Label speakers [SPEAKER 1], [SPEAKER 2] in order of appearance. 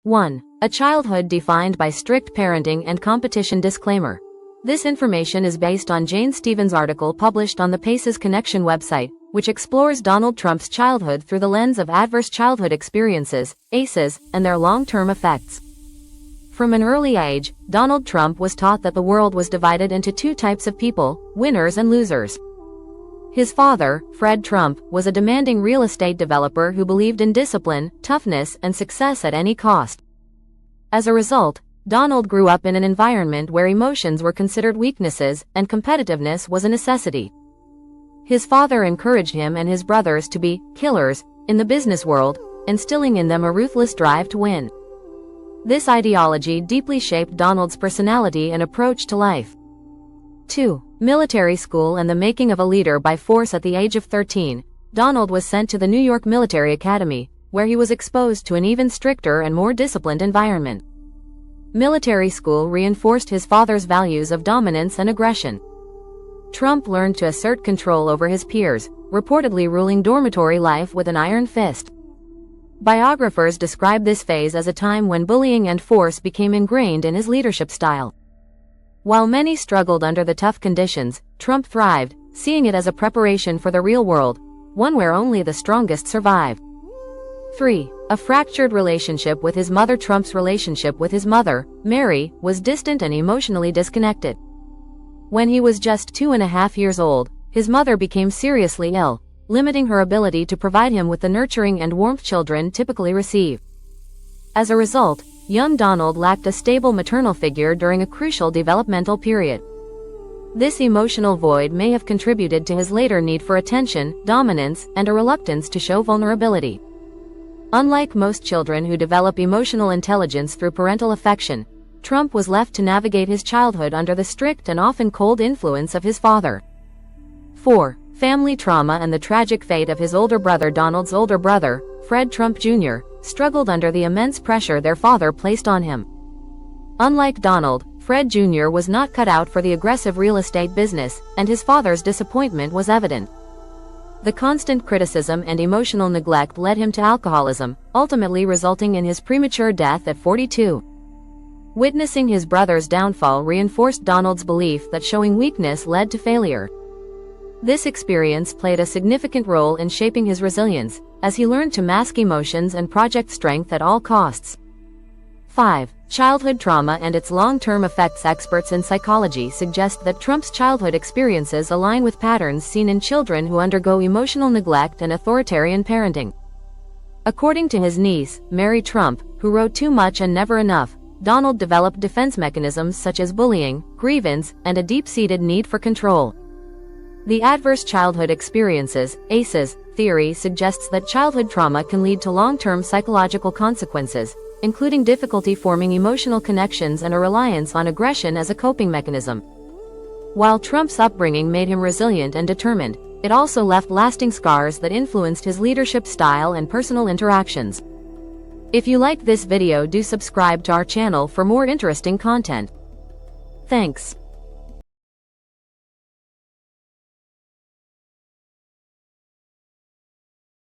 [SPEAKER 1] 1. A childhood defined by strict parenting and competition. Disclaimer. This information is based on Jane Stevens' article published on the Paces Connection website, which explores Donald Trump's childhood through the lens of adverse childhood experiences, ACEs, and their long-term effects. From an early age, Donald Trump was taught that the world was divided into two types of people, winners and losers. His father, Fred Trump, was a demanding real estate developer who believed in discipline, toughness, and success at any cost. As a result, Donald grew up in an environment where emotions were considered weaknesses and competitiveness was a necessity. His father encouraged him and his brothers to be killers in the business world, instilling in them a ruthless drive to win. This ideology deeply shaped Donald's personality and approach to life. 2. Military school and the making of a leader by force. At the age of 13, Donald was sent to the New York Military Academy, where he was exposed to an even stricter and more disciplined environment. Military school reinforced his father's values of dominance and aggression. Trump learned to assert control over his peers, reportedly ruling dormitory life with an iron fist. Biographers describe this phase as a time when bullying and force became ingrained in his leadership style. While many struggled under the tough conditions, Trump thrived, seeing it as a preparation for the real world, one where only the strongest survive. 3. A fractured relationship with his mother. Trump's relationship with his mother, Mary, was distant and emotionally disconnected. When he was just 2.5 years old, his mother became seriously ill, limiting her ability to provide him with the nurturing and warmth children typically receive. As a result, young Donald lacked a stable maternal figure during a crucial developmental period. This emotional void may have contributed to his later need for attention, dominance, and a reluctance to show vulnerability. Unlike most children who develop emotional intelligence through parental affection, Trump was left to navigate his childhood under the strict and often cold influence of his father. 4. Family trauma and the tragic fate of his older brother. Donald's older brother, Fred Trump Jr., struggled under the immense pressure their father placed on him. Unlike Donald, Fred Jr. was not cut out for the aggressive real estate business, and his father's disappointment was evident. The constant criticism and emotional neglect led him to alcoholism, ultimately resulting in his premature death at 42. Witnessing his brother's downfall reinforced Donald's belief that showing weakness led to failure. This experience played a significant role in shaping his resilience, as he learned to mask emotions and project strength at all costs. 5. Childhood trauma and its long-term effects. Experts in psychology suggest that Trump's childhood experiences align with patterns seen in children who undergo emotional neglect and authoritarian parenting. According to his niece, Mary Trump, who wrote Too Much and Never Enough, Donald developed defense mechanisms such as bullying, grievance, and a deep-seated need for control. The adverse childhood experiences, ACEs, theory suggests that childhood trauma can lead to long-term psychological consequences, including difficulty forming emotional connections and a reliance on aggression as a coping mechanism. While Trump's upbringing made him resilient and determined, it also left lasting scars that influenced his leadership style and personal interactions. If you liked this video, do subscribe to our channel for more interesting content. Thanks.